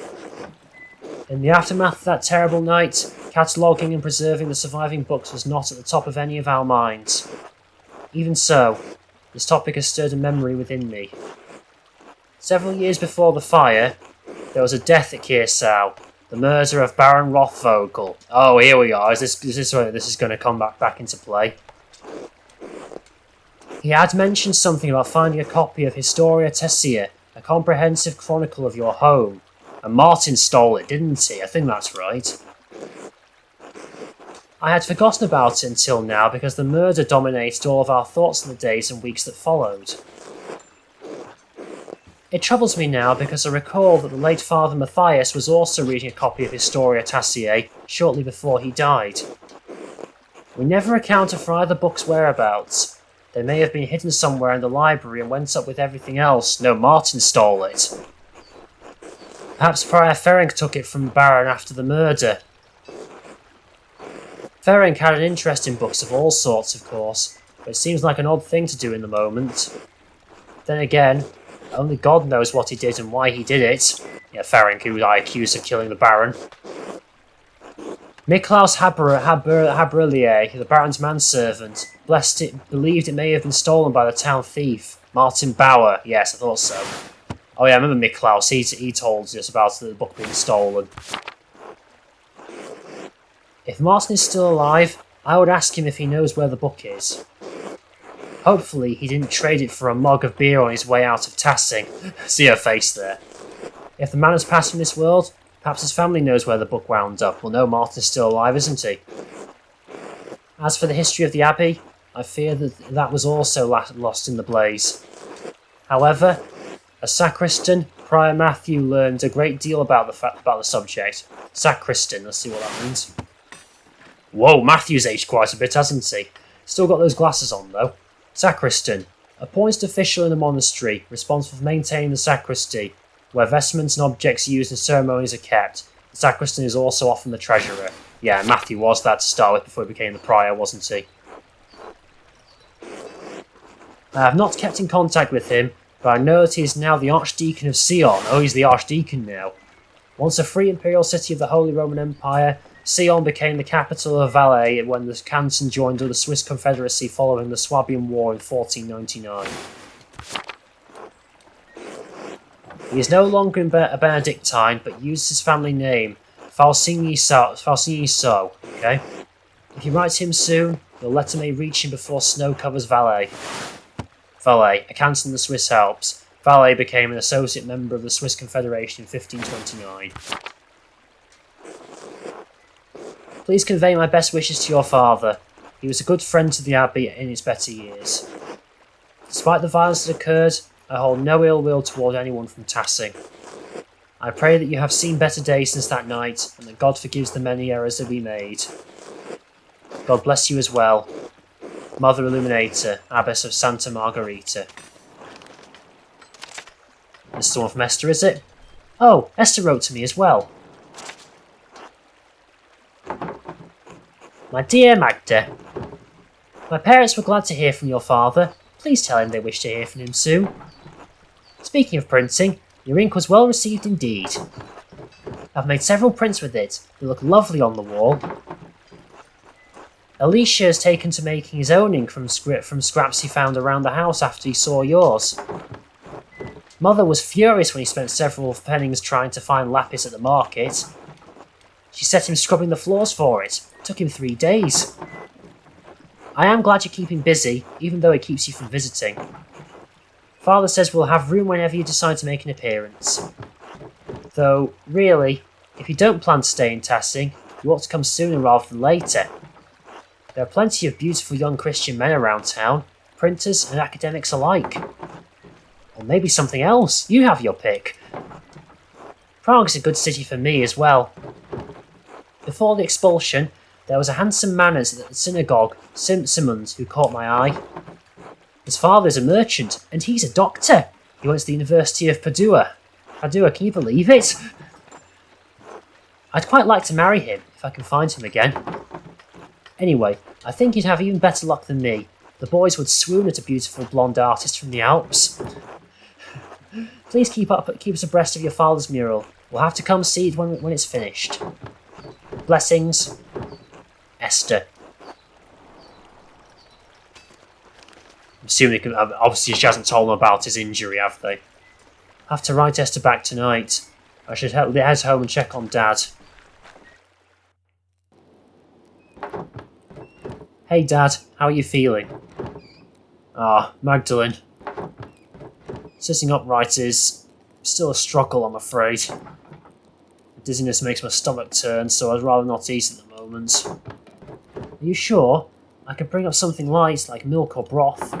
In the aftermath of that terrible night, cataloguing and preserving the surviving books was not at the top of any of our minds. Even so, this topic has stirred a memory within me. Several years before the fire, there was a death at Kearsau, the murder of Baron Rothvogel. Oh, here we are. This is going to come back into play. He had mentioned something about finding a copy of Historia Tessia, a comprehensive chronicle of your home. And Martin stole it, didn't he? I think that's right. I had forgotten about it until now because the murder dominated all of our thoughts in the days and weeks that followed. It troubles me now because I recall that the late Father Matthias was also reading a copy of Historia Tassiae shortly before he died. We never accounted for either book's whereabouts. They may have been hidden somewhere in the library and went up with everything else. No, Martin stole it. Perhaps Prior Ferenc took it from the Baron after the murder. Ferenc had an interest in books of all sorts, of course, but it seems like an odd thing to do in the moment. Then again, only God knows what he did and why he did it. Yeah, Ferenc, who I accused of killing the Baron. Miklaus Habrelier, the Baron's manservant, believed it may have been stolen by the town thief, Martin Bauer. Yes, I thought so. Oh yeah, I remember Miklaus, he told us about the book being stolen. If Martin is still alive, I would ask him if he knows where the book is. Hopefully he didn't trade it for a mug of beer on his way out of Tassing. See her face there. If the man has passed from this world, perhaps his family knows where the book wound up. Well, no, Martin's still alive, isn't he? As for the history of the Abbey, I fear that was also lost in the blaze. However, as sacristan, Prior Matthew learned a great deal about the subject. Sacristan, let's see what that means. Whoa, Matthew's aged quite a bit, hasn't he? Still got those glasses on, though. Sacristan, appointed official in the monastery, responsible for maintaining the sacristy, where vestments and objects used in ceremonies are kept. The sacristan is also often the treasurer. Yeah, Matthew was that to start with before he became the prior, wasn't he? I have not kept in contact with him, but I know that he is now the Archdeacon of Sion. Oh, he's the Archdeacon now. Once a free imperial city of the Holy Roman Empire, Sion became the capital of Valais when the canton joined the Swiss Confederacy following the Swabian War in 1499. He is no longer a Benedictine, but uses his family name, Falsigny So. Okay? If you write to him soon, your letter may reach him before snow covers Valais. Valais, a canton in the Swiss Alps. Valais became an associate member of the Swiss Confederation in 1529. Please convey my best wishes to your father. He was a good friend to the Abbey in his better years. Despite the violence that occurred, I hold no ill will toward anyone from Tassing. I pray that you have seen better days since that night, and that God forgives the many errors that we made. God bless you as well. Mother Illuminator, Abbess of Santa Margherita. This is the one from Esther, is it? Oh, Esther wrote to me as well. My dear Magda, my parents were glad to hear from your father. Please tell him they wish to hear from him soon. Speaking of printing, your ink was well received indeed. I've made several prints with it. They look lovely on the wall. Alicia has taken to making his own ink from scraps he found around the house after he saw yours. Mother was furious when he spent several pennies trying to find lapis at the market. She set him scrubbing the floors for it. It took him 3 days. I am glad you're keeping busy, even though it keeps you from visiting. Father says we'll have room whenever you decide to make an appearance. Though, really, if you don't plan to stay in Tassing, you ought to come sooner rather than later. There are plenty of beautiful young Christian men around town, printers and academics alike. Or maybe something else, you have your pick. Prague's a good city for me as well. Before the expulsion, there was a handsome man at the synagogue, Simmons, who caught my eye. His father's a merchant, and he's a doctor. He went to the University of Padua. Padua, can you believe it? I'd quite like to marry him, if I can find him again. Anyway, I think you'd have even better luck than me. The boys would swoon at a beautiful blonde artist from the Alps. Please keep us abreast of your father's mural. We'll have to come see it when it's finished. Blessings, Esther. I'm assuming obviously she hasn't told him about his injury, have they? I have to write Esther back tonight. I should head home and check on Dad. Hey Dad, how are you feeling? Magdalene. Sitting upright is still a struggle, I'm afraid. The dizziness makes my stomach turn, so I'd rather not eat at the moment. Are you sure? I could bring up something light, like milk or broth.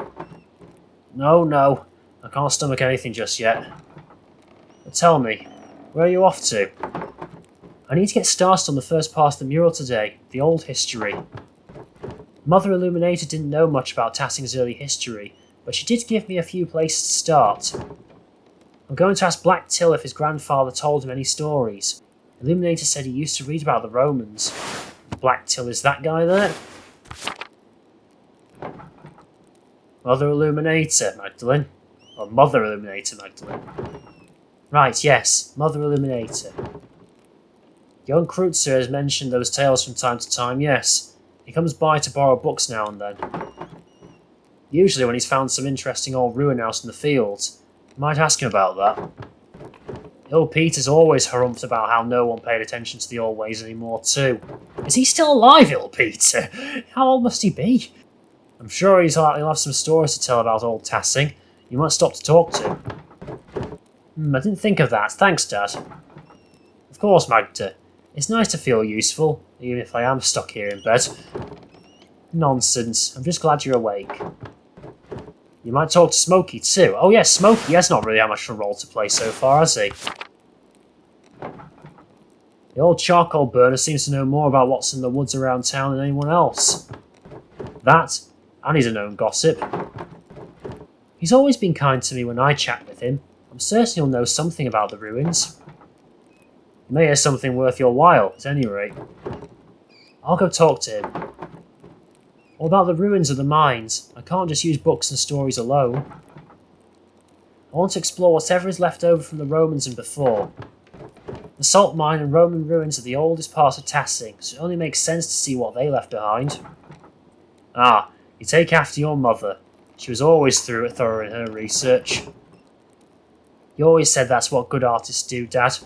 No, I can't stomach anything just yet. But tell me, where are you off to? I need to get started on the first part of the mural today, the old history. Mother Illuminator didn't know much about Tassing's early history, but she did give me a few places to start. I'm going to ask Black Till if his grandfather told him any stories. Illuminator said he used to read about the Romans. Black Till is that guy there? Mother Illuminator, Magdalene. Or Mother Illuminator, Magdalene. Right, yes, Mother Illuminator. Young Kreutzer has mentioned those tales from time to time, yes. He comes by to borrow books now and then. Usually when he's found some interesting old ruin out in the fields. I might ask him about that. Old Peter's always harumphed about how no one paid attention to the old ways anymore too. Is he still alive, Old Peter? How old must he be? I'm sure he'll have some stories to tell about old Tassing. You might stop to talk to him. I didn't think of that. Thanks, Dad. Of course, Magda. It's nice to feel useful, even if I am stuck here in bed. Nonsense. I'm just glad you're awake. You might talk to Smokey too. Oh yes, Smokey has not really had much of a role to play so far, has he? The old charcoal burner seems to know more about what's in the woods around town than anyone else. That, and he's a known gossip. He's always been kind to me when I chat with him. I'm certain he'll know something about the ruins. He may have something worth your while, at any rate. I'll go talk to him. What about the ruins of the mines? I can't just use books and stories alone. I want to explore whatever is left over from the Romans and before. The salt mine and Roman ruins are the oldest part of Tassing, so it only makes sense to see what they left behind. You take after your mother. She was always thorough in her research. You always said that's what good artists do, Dad.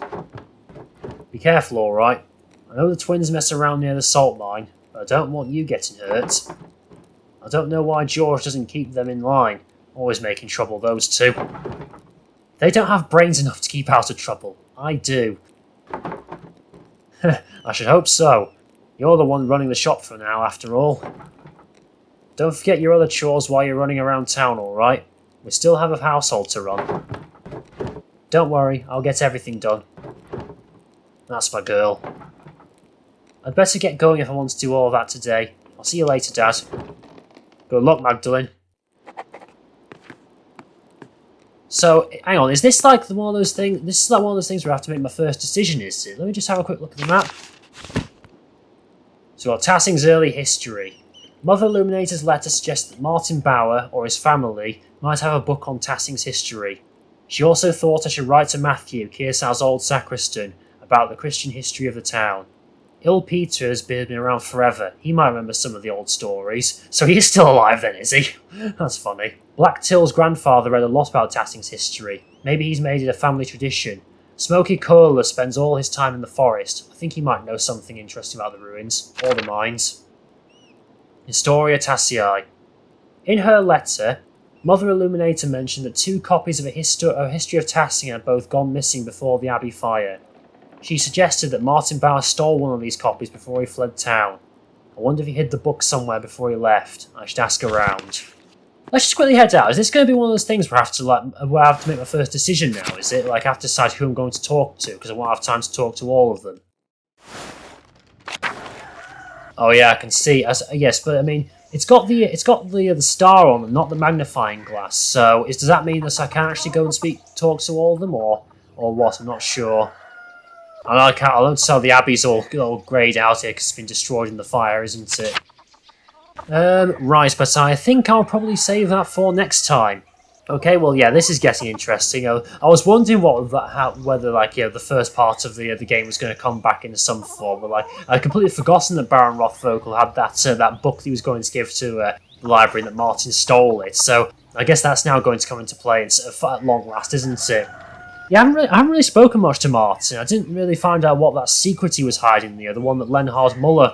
Be careful, alright? I know the twins mess around near the salt mine, but I don't want you getting hurt. I don't know why George doesn't keep them in line, always making trouble, those two. They don't have brains enough to keep out of trouble. I do. I should hope so. You're the one running the shop for now, after all. Don't forget your other chores while you're running around town, alright? We still have a household to run. Don't worry, I'll get everything done. That's my girl. I'd better get going if I want to do all of that today. I'll see you later, Dad. Good luck, Magdalene. So, hang on, is this like one of those things? This is like one of those things where I have to make my first decision, is it? Let me just have a quick look at the map. So, we've got Tassing's early history. Mother Illuminator's letter suggests that Martin Bauer, or his family, might have a book on Tassing's history. She also thought I should write to Matthew, Kearsar's old sacristan, about the Christian history of the town. Ill Peter has been around forever. He might remember some of the old stories. So he is still alive then, is he? That's funny. Black Till's grandfather read a lot about Tassing's history. Maybe he's made it a family tradition. Smoky Curler spends all his time in the forest. I think he might know something interesting about the ruins, or the mines. Historia Tassii. In her letter, Mother Illuminator mentioned that 2 copies of a history of Tassing had both gone missing before the Abbey fire. She suggested that Martin Bauer stole one of these copies before he fled town. I wonder if he hid the book somewhere before he left. I should ask around. Let's just quickly head out. Is this going to be one of those things where I have to make my first decision now? Is it like I have to decide who I'm going to talk to because I won't have time to talk to all of them? Oh yeah, I can see. Yes, but I mean, it's got the star on it, not the magnifying glass. So does that mean that I can actually go and talk to all of them, or what? I'm not sure. I don't tell the Abbey's all greyed out here because it's been destroyed in the fire, isn't it? Right, but I think I'll probably save that for next time. Okay, well, yeah, this is getting interesting. I was wondering whether the first part of the game was going to come back in some form, but I'd completely forgotten that Baron Rothvogel had that book that he was going to give to the library and that Martin stole it. So I guess that's now going to come into play at long last, isn't it? Yeah, I haven't really spoken much to Martin. I didn't really find out what that secret he was hiding there, the one that Leonhard Muller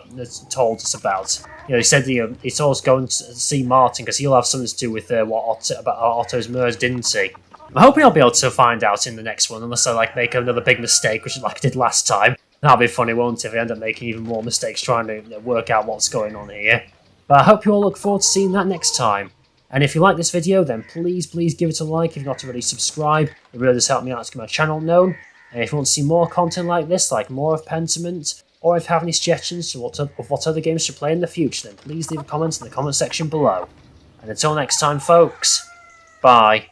told us about. He said he told us going to see Martin because he'll have something to do with about Otto's murder, didn't he? I'm hoping I'll be able to find out in the next one, unless I make another big mistake, which I did last time. That'll be funny, won't it, if I end up making even more mistakes trying to work out what's going on here. But I hope you all look forward to seeing that next time. And if you like this video, then please give it a like if you've not already subscribed. It really does help me out to get my channel known. And if you want to see more content like this, like more of Pentiment, or if you have any suggestions of what other games to play in the future, then please leave a comment in the comment section below. And until next time, folks, bye.